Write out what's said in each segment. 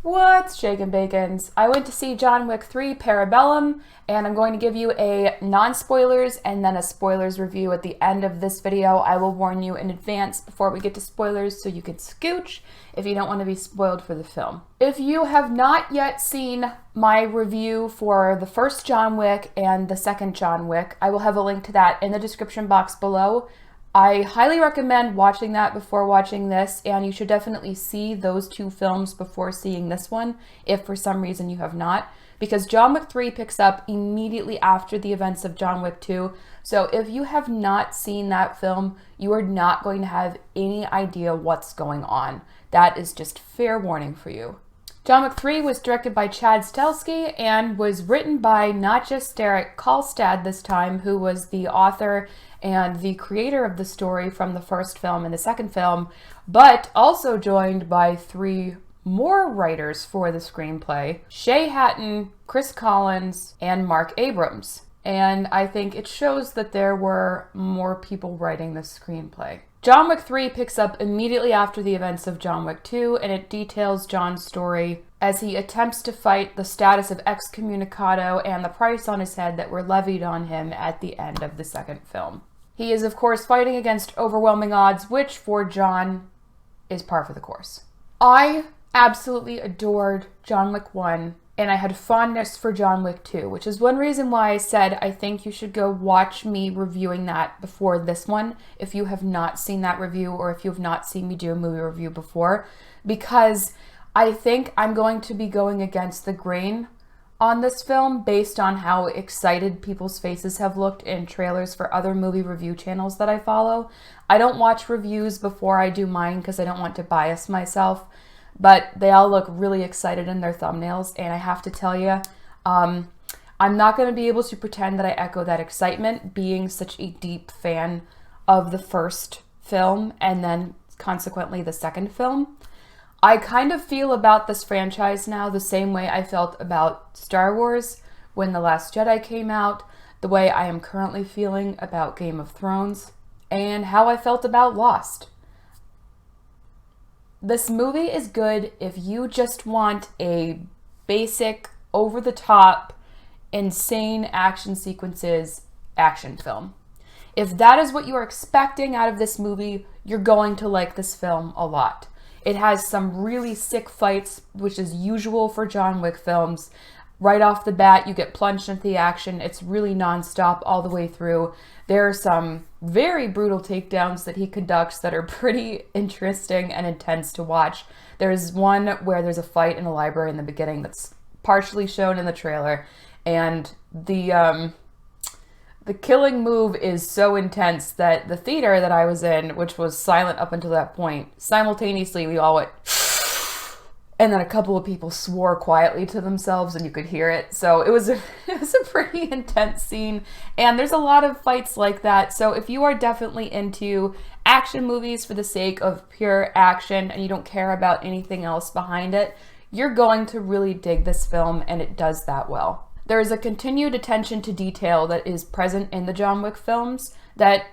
What's shakin' bacons? I went to see John Wick 3 Parabellum, and I'm going to give you a non-spoilers and then a spoilers review at the end of this video. I will warn you in advance before we get to spoilers so you can scooch if you don't want to be spoiled for the film. If you have not yet seen my review for the first John Wick and the second John Wick, I will have a link to that in the description box below. I highly recommend watching that before watching this, and you should definitely see those two films before seeing this one, if for some reason you have not, because John Wick 3 picks up immediately after the events of John Wick 2, so if you have not seen that film, you are not going to have any idea what's going on. That is just fair warning for you. John Wick 3 was directed by Chad Stahelski and was written by not just Derek Kolstad this time, who was the author and the creator of the story from the first film and the second film, but also joined by three more writers for the screenplay: Shay Hatton, Chris Collins, and Mark Abrams. And I think it shows that there were more people writing this screenplay. John Wick 3 picks up immediately after the events of John Wick 2, and it details John's story as he attempts to fight the status of excommunicado and the price on his head that were levied on him at the end of the second film. He is, of course, fighting against overwhelming odds, which for John is par for the course. I absolutely adored John Wick 1, and I had fondness for John Wick 2, which is one reason why I said I think you should go watch me reviewing that before this one, if you have not seen that review or if you have not seen me do a movie review before, because I think I'm going to be going against the grain on this film based on how excited people's faces have looked in trailers for other movie review channels that I follow. I don't watch reviews before I do mine because I don't want to bias myself, but they all look really excited in their thumbnails, and I have to tell you, I'm not going to be able to pretend that I echo that excitement, being such a deep fan of the first film and then consequently the second film. I kind of feel about this franchise now the same way I felt about Star Wars when The Last Jedi came out, the way I am currently feeling about Game of Thrones, and how I felt about Lost. This movie is good if you just want a basic, over-the-top, insane action sequences action film. If that is what you are expecting out of this movie, you're going to like this film a lot. It has some really sick fights, which is usual for John Wick films. Right off the bat, you get plunged into the action. It's really nonstop all the way through. There are some very brutal takedowns that he conducts that are pretty interesting and intense to watch. There's one where there's a fight in a library in the beginning that's partially shown in the trailer, and the killing move is so intense that the theater that I was in, which was silent up until that point, simultaneously we all went, and then a couple of people swore quietly to themselves and you could hear it. So it was a pretty intense scene, and there's a lot of fights like that. So if you are definitely into action movies for the sake of pure action and you don't care about anything else behind it, you're going to really dig this film, and it does that well. There is a continued attention to detail that is present in the John Wick films that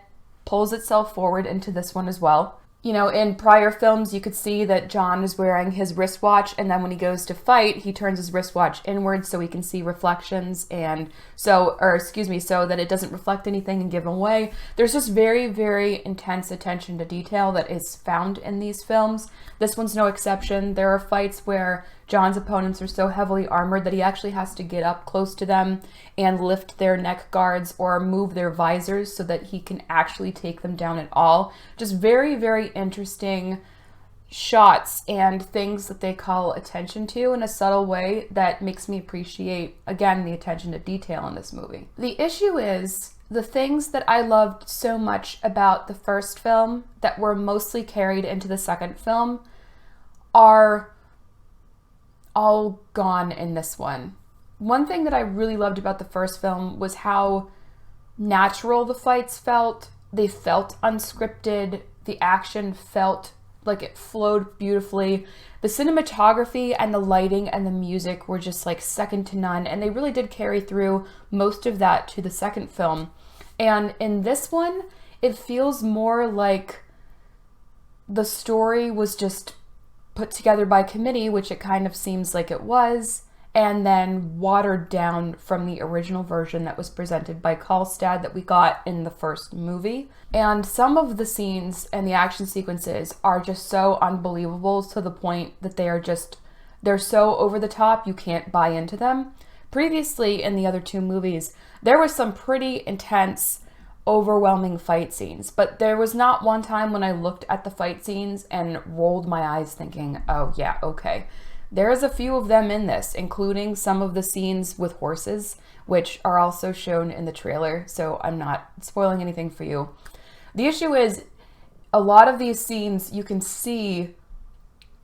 pulls itself forward into this one as well. You know, in prior films, you could see that John is wearing his wristwatch, and then when he goes to fight, he turns his wristwatch inwards so he can see reflections, and so that it doesn't reflect anything and give him away. There's just very, very intense attention to detail that is found in these films. This one's no exception. There are fights where John's opponents are so heavily armored that he actually has to get up close to them and lift their neck guards or move their visors so that he can actually take them down at all. Just very, very interesting shots and things that they call attention to in a subtle way that makes me appreciate, again, the attention to detail in this movie. The issue is the things that I loved so much about the first film that were mostly carried into the second film are all gone in this one. One thing that I really loved about the first film was how natural the fights felt. They felt unscripted. The action felt like it flowed beautifully. The cinematography and the lighting and the music were just like second to none, and they really did carry through most of that to the second film. And in this one, it feels more like the story was just put together by committee, which it kind of seems like it was, and then watered down from the original version that was presented by Karlstad that we got in the first movie. And some of the scenes and the action sequences are just so unbelievable to the point that they're so over the top you can't buy into them. Previously, in the other two movies, there was some pretty intense, overwhelming fight scenes, but there was not one time when I looked at the fight scenes and rolled my eyes thinking, oh yeah, okay. There's a few of them in this, including some of the scenes with horses, which are also shown in the trailer, so I'm not spoiling anything for you. The issue is, a lot of these scenes, you can see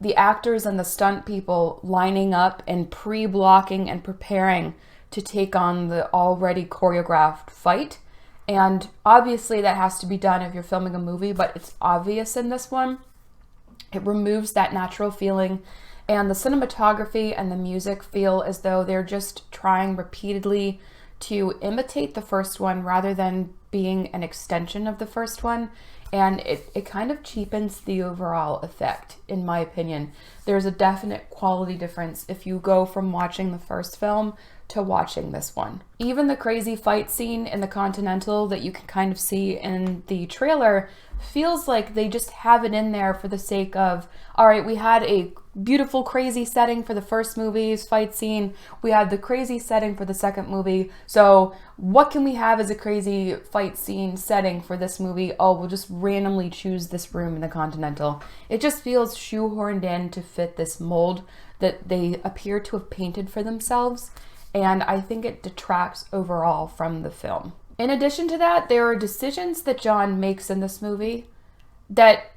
the actors and the stunt people lining up and pre-blocking and preparing to take on the already choreographed fight. And obviously that has to be done if you're filming a movie, but it's obvious in this one. It removes that natural feeling, and the cinematography and the music feel as though they're just trying repeatedly to imitate the first one rather than being an extension of the first one. And it kind of cheapens the overall effect, in my opinion. There's a definite quality difference if you go from watching the first film to watching this one. Even the crazy fight scene in the Continental that you can kind of see in the trailer feels like they just have it in there for the sake of, all right, we had a beautiful crazy setting for the first movie's fight scene, we had the crazy setting for the second movie, so what can we have as a crazy fight scene setting for this movie? Oh, we'll just randomly choose this room in the Continental. It just feels shoehorned in to fit this mold that they appear to have painted for themselves, and I think it detracts overall from the film. In addition to that, there are decisions that John makes in this movie that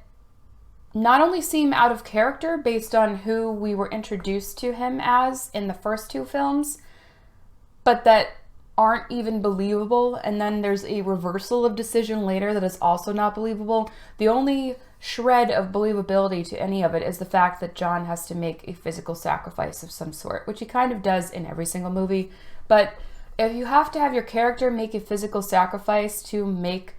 not only seem out of character based on who we were introduced to him as in the first two films, but that aren't even believable, and then there's a reversal of decision later that is also not believable. The only shred of believability to any of it is the fact that John has to make a physical sacrifice of some sort, which he kind of does in every single movie. But if you have to have your character make a physical sacrifice to make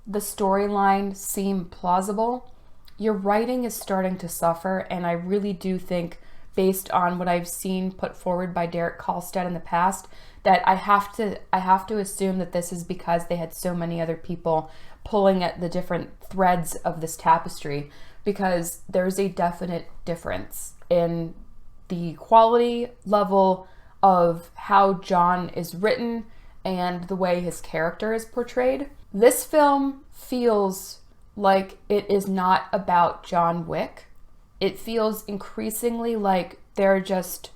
the storyline seem plausible, your writing is starting to suffer, and I really do think, based on what I've seen put forward by Derek Karlstad in the past, that I have to assume that this is because they had so many other people pulling at the different threads of this tapestry, because there's a definite difference in the quality level of how John is written and the way his character is portrayed. This film feels like it is not about John Wick. It feels increasingly like they're just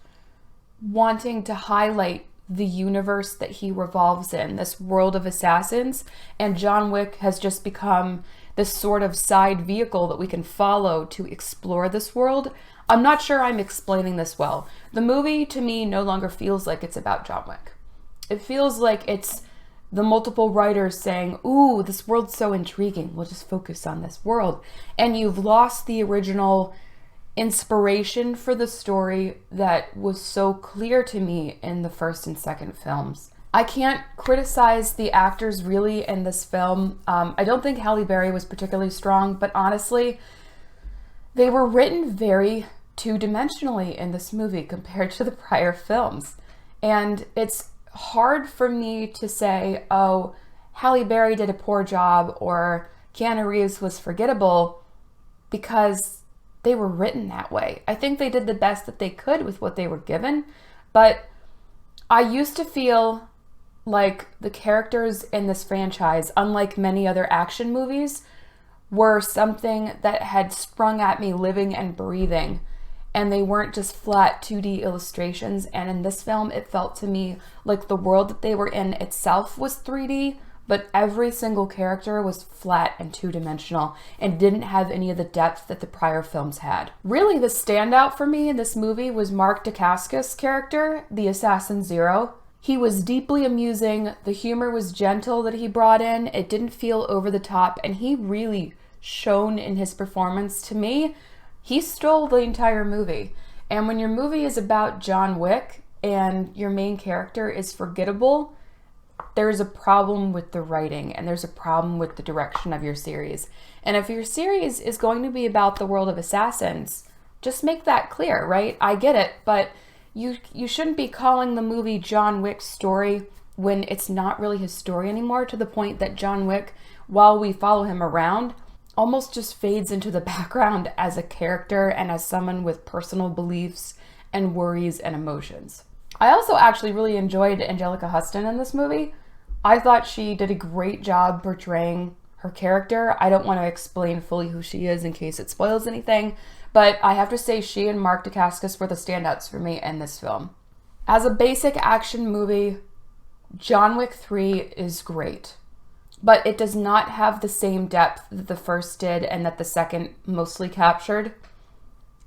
wanting to highlight the universe that he revolves in, this world of assassins, and John Wick has just become this sort of side vehicle that we can follow to explore this world. I'm not sure I'm explaining this well. The movie, to me, no longer feels like it's about John Wick. It feels like it's the multiple writers saying, ooh, this world's so intriguing, we'll just focus on this world. And you've lost the original inspiration for the story that was so clear to me in the first and second films. I can't criticize the actors really in this film. I don't think Halle Berry was particularly strong, but honestly, they were written very two-dimensionally in this movie compared to the prior films. And it's hard for me to say, oh, Halle Berry did a poor job or Keanu Reeves was forgettable, because they were written that way. I think they did the best that they could with what they were given, but I used to feel like the characters in this franchise, unlike many other action movies, were something that had sprung at me living and breathing, and they weren't just flat 2D illustrations. And in this film, it felt to me like the world that they were in itself was 3D, but every single character was flat and two-dimensional and didn't have any of the depth that the prior films had. Really, the standout for me in this movie was Mark Dacascos' character, the Assassin Zero. He was deeply amusing, the humor was gentle that he brought in, it didn't feel over the top, and he really shone in his performance. To me, he stole the entire movie. And when your movie is about John Wick and your main character is forgettable, there's a problem with the writing and there's a problem with the direction of your series. And if your series is going to be about the world of assassins, just make that clear, right? I get it, but you shouldn't be calling the movie John Wick's story when it's not really his story anymore, to the point that John Wick, while we follow him around, almost just fades into the background as a character and as someone with personal beliefs and worries and emotions. I also actually really enjoyed Angelica Huston in this movie. I thought she did a great job portraying her character. I don't want to explain fully who she is in case it spoils anything, but I have to say she and Mark Dacascos were the standouts for me in this film. As a basic action movie, John Wick 3 is great, but it does not have the same depth that the first did and that the second mostly captured.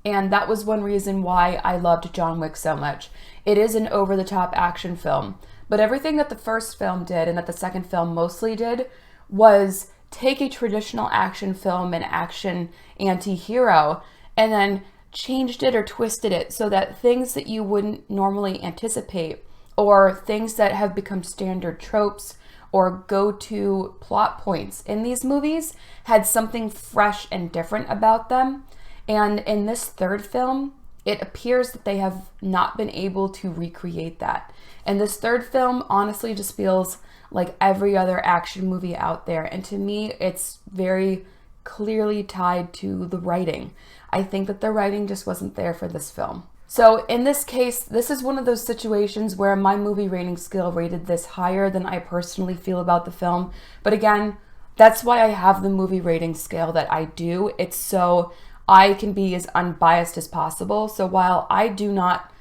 And that was one reason why I loved John Wick so much. It is an over-the-top action film, but everything that the first film did and that the second film mostly did was take a traditional action film and action anti-hero and then changed it or twisted it so that things that you wouldn't normally anticipate, or things that have become standard tropes or go-to plot points in these movies, had something fresh and different about them. And in this third film, it appears that they have not been able to recreate that. And this third film honestly just feels like every other action movie out there. And to me, it's very clearly tied to the writing. I think that the writing just wasn't there for this film. So in this case, this is one of those situations where my movie rating scale rated this higher than I personally feel about the film. But again, that's why I have the movie rating scale that I do. It's so I can be as unbiased as possible. So while I'm not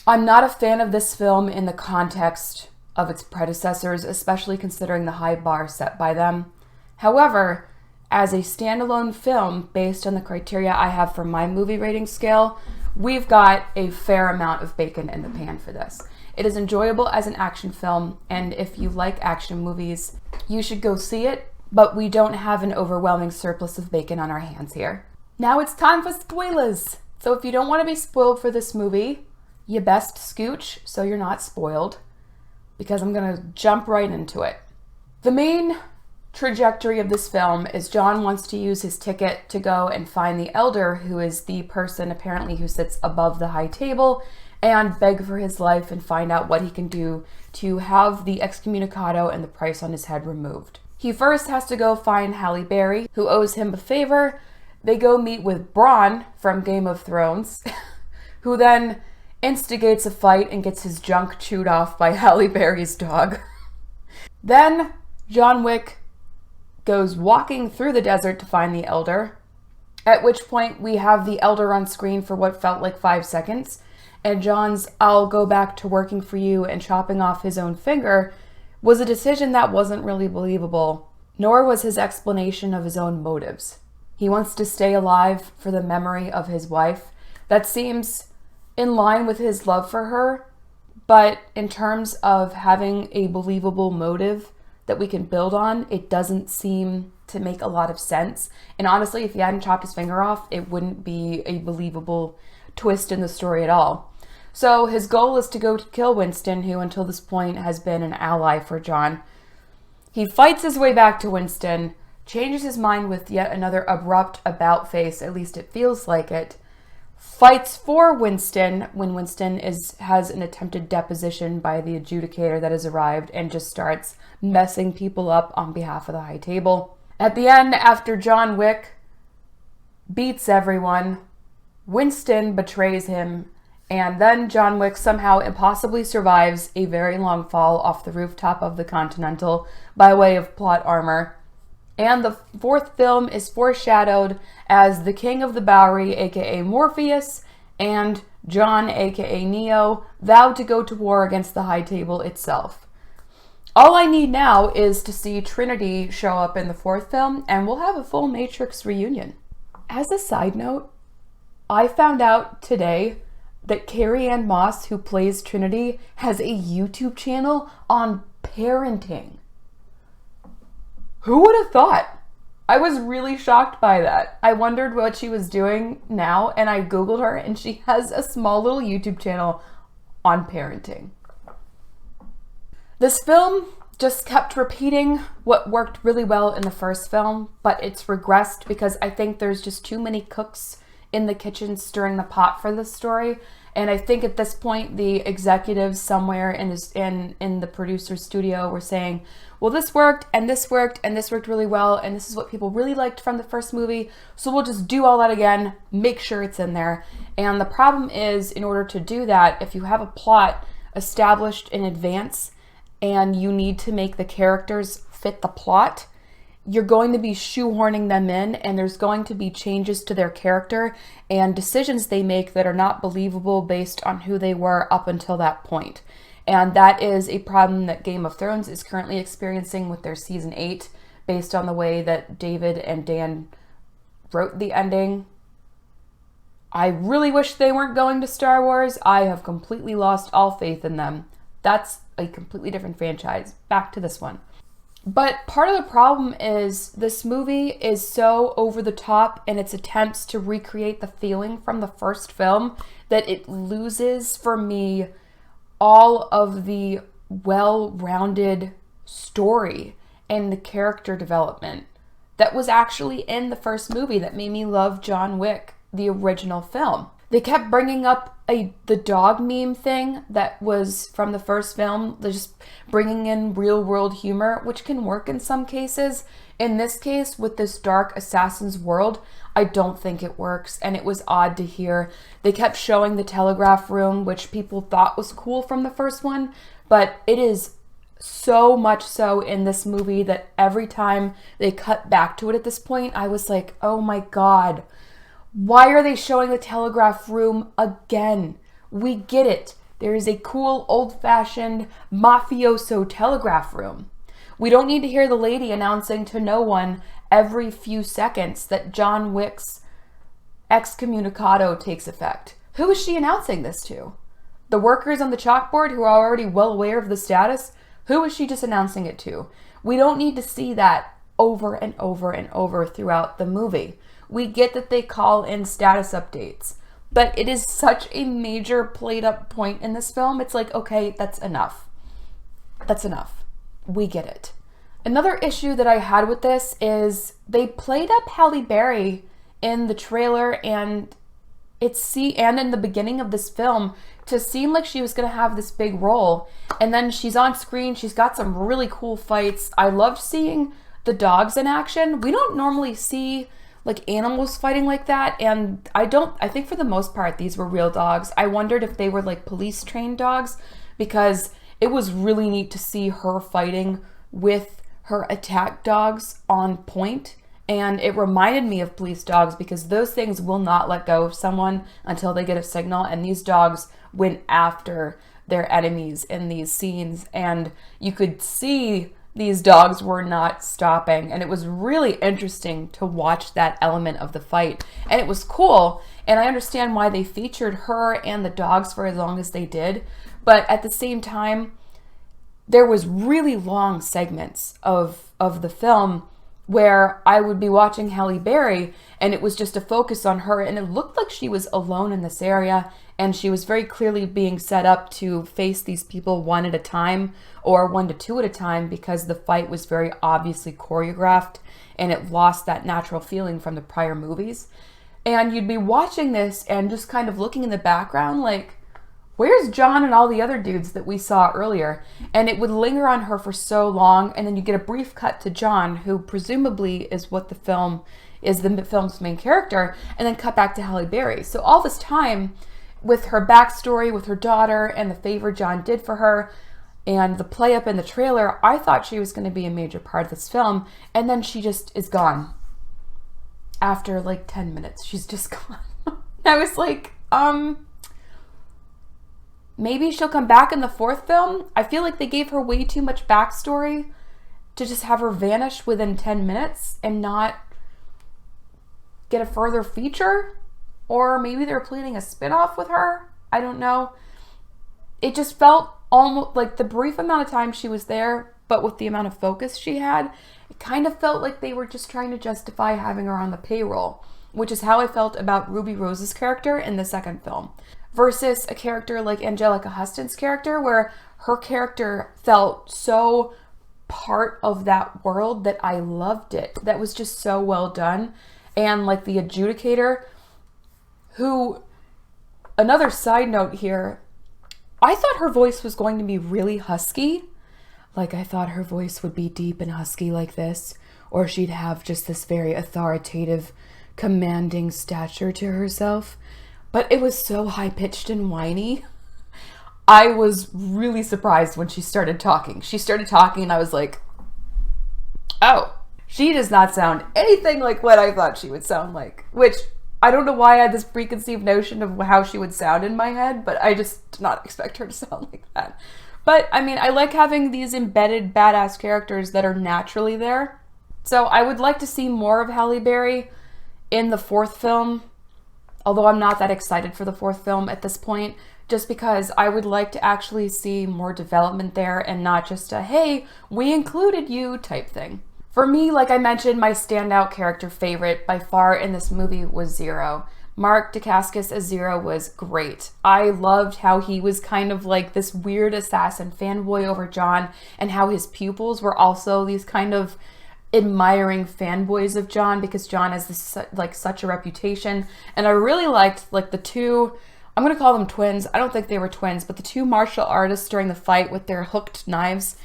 a fan of this film in the context of its predecessors, especially considering the high bar set by them. However, as a standalone film, based on the criteria I have for my movie rating scale, we've got a fair amount of bacon in the pan for this. It is enjoyable as an action film, and if you like action movies, you should go see it, but we don't have an overwhelming surplus of bacon on our hands here. Now it's time for spoilers! So if you don't want to be spoiled for this movie, you best scooch so you're not spoiled, because I'm going to jump right into it. The main trajectory of this film is John wants to use his ticket to go and find the elder, who is the person apparently who sits above the high table, and beg for his life and find out what he can do to have the excommunicado and the price on his head removed. He first has to go find Halle Berry, who owes him a favor. They go meet with Bronn from Game of Thrones, who then instigates a fight and gets his junk chewed off by Halle Berry's dog. Then John Wick goes walking through the desert to find the elder, at which point we have the elder on screen for what felt like 5 seconds, and John's "I'll go back to working for you" and chopping off his own finger was a decision that wasn't really believable, nor was his explanation of his own motives. He wants to stay alive for the memory of his wife. That seems in line with his love for her, but in terms of having a believable motive that we can build on, it doesn't seem to make a lot of sense. And honestly, if he hadn't chopped his finger off, it wouldn't be a believable twist in the story at all. So his goal is to go to kill Winston, who until this point has been an ally for John. He fights his way back to Winston, changes his mind with yet another abrupt about-face, at least it feels like it, fights for Winston when Winston has an attempted deposition by the adjudicator that has arrived, and just starts messing people up on behalf of the high table. At the end, after John Wick beats everyone, Winston betrays him, and then John Wick somehow impossibly survives a very long fall off the rooftop of the Continental by way of plot armor. And the fourth film is foreshadowed as the King of the Bowery, aka Morpheus, and John, aka Neo, vow to go to war against the High Table itself. All I need now is to see Trinity show up in the fourth film, and we'll have a full Matrix reunion. As a side note, I found out today that Carrie-Anne Moss, who plays Trinity, has a YouTube channel on parenting. Who would have thought? I was really shocked by that. I wondered what she was doing now, and I Googled her, and she has a small little YouTube channel on parenting. This film just kept repeating what worked really well in the first film, but it's regressed because I think there's just too many cooks in the kitchen stirring the pot for this story. And I think at this point, the executives somewhere in the producer's studio were saying, well, this worked, and this worked, and this worked really well, and this is what people really liked from the first movie, so we'll just do all that again, make sure it's in there. And the problem is, in order to do that, if you have a plot established in advance, and you need to make the characters fit the plot, you're going to be shoehorning them in, and there's going to be changes to their character and decisions they make that are not believable based on who they were up until that point. And that is a problem that Game of Thrones is currently experiencing with their season 8, based on the way that David and Dan wrote the ending. I really wish they weren't going to Star Wars. I have completely lost all faith in them. That's a completely different franchise. Back to this one. But part of the problem is this movie is so over the top in its attempts to recreate the feeling from the first film that it loses for me all of the well-rounded story and the character development that was actually in the first movie that made me love John Wick, the original film. They kept bringing up the dog meme thing that was from the first film. They're just bringing in real world humor, which can work in some cases. In this case, with this dark assassin's world, I don't think it works, and it was odd to hear. They kept showing the telegraph room, which people thought was cool from the first one, but it is so much so in this movie that every time they cut back to it at this point, I was like, oh my God, why are they showing the telegraph room again? We get it. There is a cool, old-fashioned mafioso telegraph room. We don't need to hear the lady announcing to no one every few seconds that John Wick's excommunicado takes effect. Who is she announcing this to? The workers on the chalkboard who are already well aware of the status? Who is she just announcing it to? We don't need to see that over and over and over throughout the movie. We get that they call in status updates, but it is such a major played up point in this film. It's like, okay, that's enough. That's enough. We get it. Another issue that I had with this is they played up Halle Berry in the trailer and in the beginning of this film to seem like she was going to have this big role. And then she's on screen. She's got some really cool fights. I loved seeing the dogs in action. We don't normally see like animals fighting like that, and I think for the most part these were real dogs. I wondered if they were like police trained dogs, because it was really neat to see her fighting with her attack dogs on point, and it reminded me of police dogs because those things will not let go of someone until they get a signal, and these dogs went after their enemies in these scenes, and you could see these dogs were not stopping, and it was really interesting to watch that element of the fight, and it was cool, and I understand why they featured her and the dogs for as long as they did, but at the same time, there was really long segments of the film where I would be watching Halle Berry, and it was just a focus on her, and it looked like she was alone in this area, and she was very clearly being set up to face these people one at a time, or 1 to 2 at a time, because the fight was very obviously choreographed, and it lost that natural feeling from the prior movies. And you'd be watching this and just kind of looking in the background like, where's John and all the other dudes that we saw earlier? And it would linger on her for so long, and then you get a brief cut to John, who presumably is what the film is, the film's main character, and then cut back to Halle Berry. So all this time, with her backstory, with her daughter, and the favor John did for her, and the play up in the trailer, I thought she was going to be a major part of this film, and then she just is gone. After like 10 minutes, she's just gone. I was like, maybe she'll come back in the 4th film. I feel like they gave her way too much backstory to just have her vanish within 10 minutes and not get a further feature. Or maybe they're planning a spin-off with her. I don't know. It just felt almost like the brief amount of time she was there, but with the amount of focus she had, it kind of felt like they were just trying to justify having her on the payroll, which is how I felt about Ruby Rose's character in the 2nd film. Versus a character like Angelica Huston's character, where her character felt so part of that world that I loved it. That was just so well done. And like the adjudicator, who, another side note here, I thought her voice was going to be really husky. Like, I thought her voice would be deep and husky like this, or she'd have just this very authoritative, commanding stature to herself. But it was so high-pitched and whiny. I was really surprised when she started talking. She started talking and I was like, oh, she does not sound anything like what I thought she would sound like. Which, I don't know why I had this preconceived notion of how she would sound in my head, but I just did not expect her to sound like that. But, I mean, I like having these embedded badass characters that are naturally there. So I would like to see more of Halle Berry in the fourth film, although I'm not that excited for the fourth film at this point, just because I would like to actually see more development there and not just a, hey, we included you type thing. For me, like I mentioned, my standout character favorite by far in this movie was Zero. Mark Dacascos as Zero was great. I loved how he was kind of like this weird assassin fanboy over John, and how his pupils were also these kind of admiring fanboys of John because John has this like such a reputation. And I really liked like the two, I'm gonna call them twins, I don't think they were twins, but the two martial artists during the fight with their hooked knives.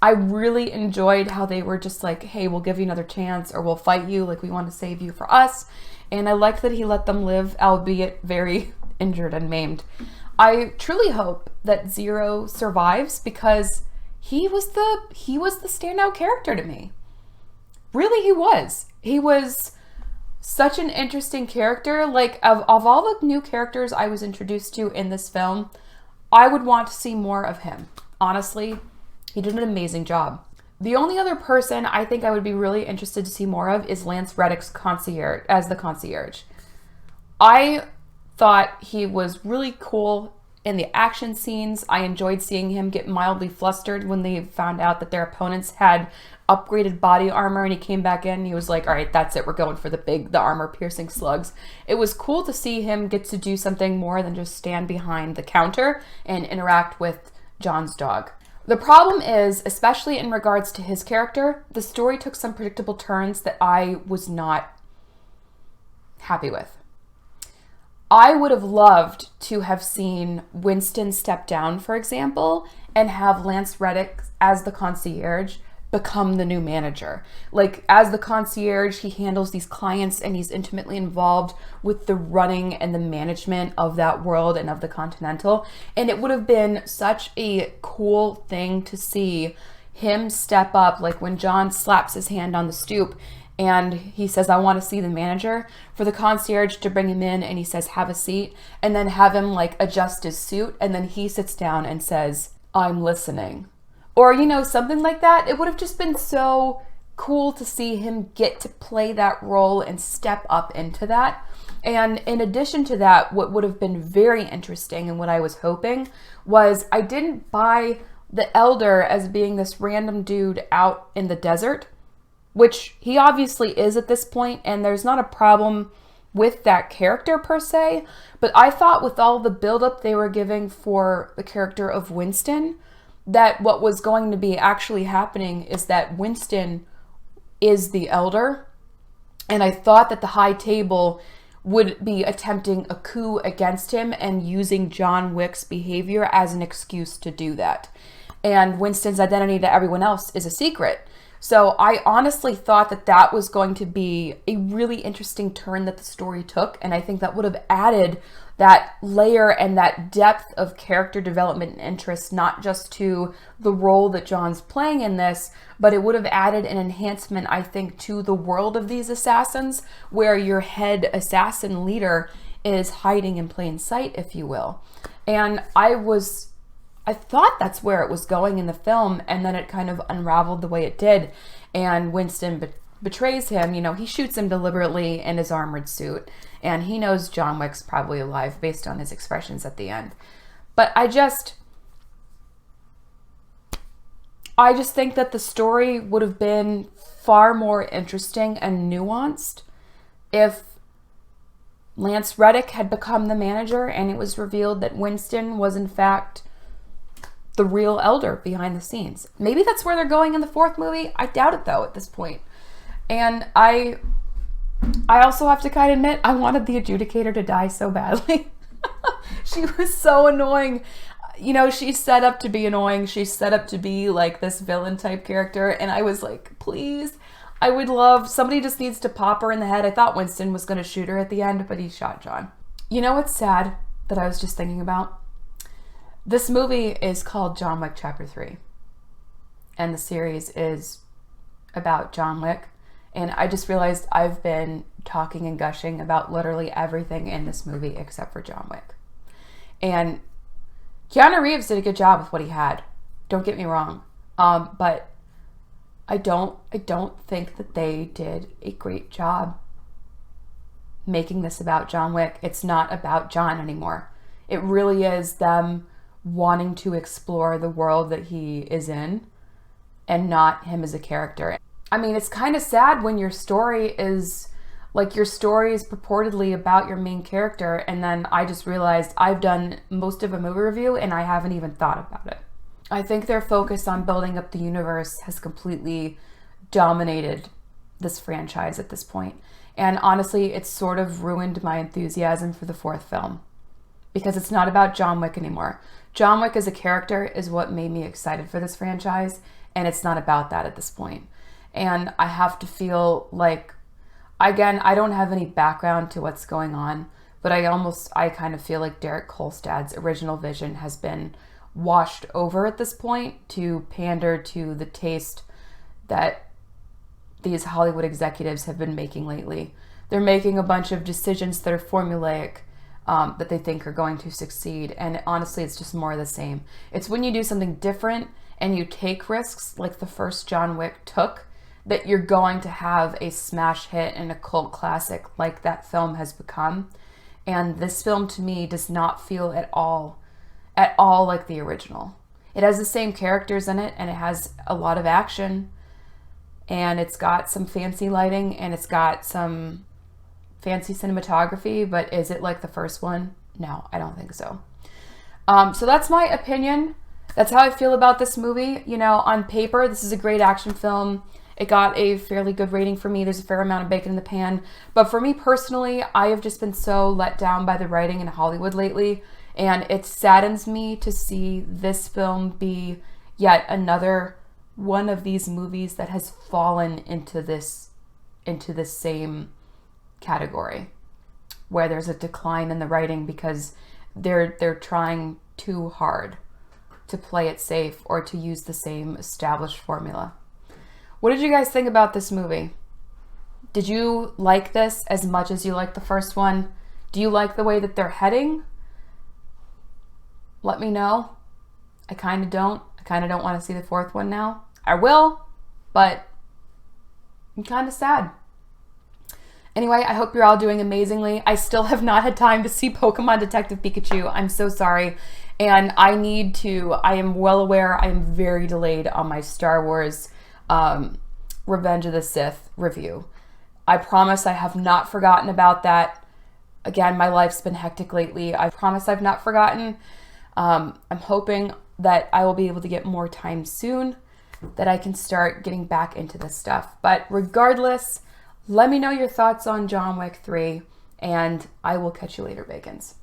I really enjoyed how they were just like, hey, we'll give you another chance, or we'll fight you, like we want to save you for us. And I liked that he let them live, albeit very injured and maimed. I truly hope that Zero survives because he was the standout character to me. Really, he was. He was such an interesting character. Like, of all the new characters I was introduced to in this film, I would want to see more of him. Honestly, he did an amazing job. The only other person I think I would be really interested to see more of is Lance Reddick's concierge, as the concierge. I thought he was really cool in the action scenes. I enjoyed seeing him get mildly flustered when they found out that their opponents had upgraded body armor, and he came back in and he was like, all right, that's it, we're going for the armor piercing slugs. It was cool to see him get to do something more than just stand behind the counter and interact with John's dog. The problem is, especially in regards to his character, the story took some predictable turns that I was not happy with. I would have loved to have seen Winston step down, for example, and have Lance Reddick as the concierge become the new manager. Like, as the concierge, he handles these clients and he's intimately involved with the running and the management of that world and of the Continental. And it would have been such a cool thing to see him step up, like when John slaps his hand on the stoop and he says, I want to see the manager, for the concierge to bring him in and he says, have a seat, and then have him like adjust his suit, and then he sits down and says, I'm listening. Or, you know, something like that. It would have just been so cool to see him get to play that role and step up into that. And in addition to that, what would have been very interesting and what I was hoping was, I didn't buy the Elder as being this random dude out in the desert, which he obviously is at this point, and there's not a problem with that character per se, but I thought with all the buildup they were giving for the character of Winston, that what was going to be actually happening is that Winston is the Elder, and I thought that the High Table would be attempting a coup against him and using John Wick's behavior as an excuse to do that. And Winston's identity to everyone else is a secret. So I honestly thought that that was going to be a really interesting turn that the story took, and I think that would have added that layer and that depth of character development and interest, not just to the role that John's playing in this, but it would have added an enhancement, I think, to the world of these assassins, where your head assassin leader is hiding in plain sight, if you will. And I thought that's where it was going in the film, and then it kind of unraveled the way it did, and Winston betrays him. You know, he shoots him deliberately in his armored suit, and he knows John Wick's probably alive based on his expressions at the end. But I just think that the story would have been far more interesting and nuanced if Lance Reddick had become the manager and it was revealed that Winston was in fact the real Elder behind the scenes. Maybe that's where they're going in the fourth movie. I doubt it though at this point. And I I also have to kind of admit, I wanted the adjudicator to die so badly. She was so annoying. You know, she's set up to be annoying. She's set up to be like this villain type character. And I was like, please, I would love, somebody just needs to pop her in the head. I thought Winston was going to shoot her at the end, but he shot John. You know what's sad that I was just thinking about? This movie is called John Wick Chapter 3. And the series is about John Wick. And I just realized I've been talking and gushing about literally everything in this movie except for John Wick. And Keanu Reeves did a good job with what he had. Don't get me wrong. But I don't think that they did a great job making this about John Wick. It's not about John anymore. It really is them wanting to explore the world that he is in and not him as a character. I mean, it's kind of sad when your story is purportedly about your main character, and then I just realized I've done most of a movie review and I haven't even thought about it. I think their focus on building up the universe has completely dominated this franchise at this point. And honestly, it's sort of ruined my enthusiasm for the fourth film because it's not about John Wick anymore. John Wick as a character is what made me excited for this franchise, and it's not about that at this point. And I have to feel like, again, I don't have any background to what's going on, but I kind of feel like Derek Kolstad's original vision has been washed over at this point to pander to the taste that these Hollywood executives have been making lately. They're making a bunch of decisions that are formulaic, that they think are going to succeed. And honestly, it's just more of the same. It's when you do something different and you take risks like the first John Wick took, that you're going to have a smash hit and a cult classic like that film has become. And this film to me does not feel at all like the original. It has the same characters in it, and it has a lot of action, and it's got some fancy lighting, and it's got some fancy cinematography, but is it like the first one? No, I don't think so. So that's my opinion. That's how I feel about this movie. You know, on paper, this is a great action film. It got a fairly good rating for me. There's a fair amount of bacon in the pan. But for me personally, I have just been so let down by the writing in Hollywood lately. And it saddens me to see this film be yet another one of these movies that has fallen into this same category, where there's a decline in the writing because they're trying too hard to play it safe or to use the same established formula. What did you guys think about this movie? Did you like this as much as you liked the first one? Do you like the way that they're heading? Let me know. I kind of don't. I kind of don't want to see the fourth one now. I will, but I'm kind of sad. Anyway, I hope you're all doing amazingly. I still have not had time to see Pokemon Detective Pikachu. I'm so sorry. And I am well aware I am very delayed on my Star Wars Revenge of the Sith review. I promise I have not forgotten about that. Again, my life's been hectic lately. I promise I've not forgotten. I'm hoping that I will be able to get more time soon, that I can start getting back into this stuff. But regardless, let me know your thoughts on John Wick 3, and I will catch you later, Bacons.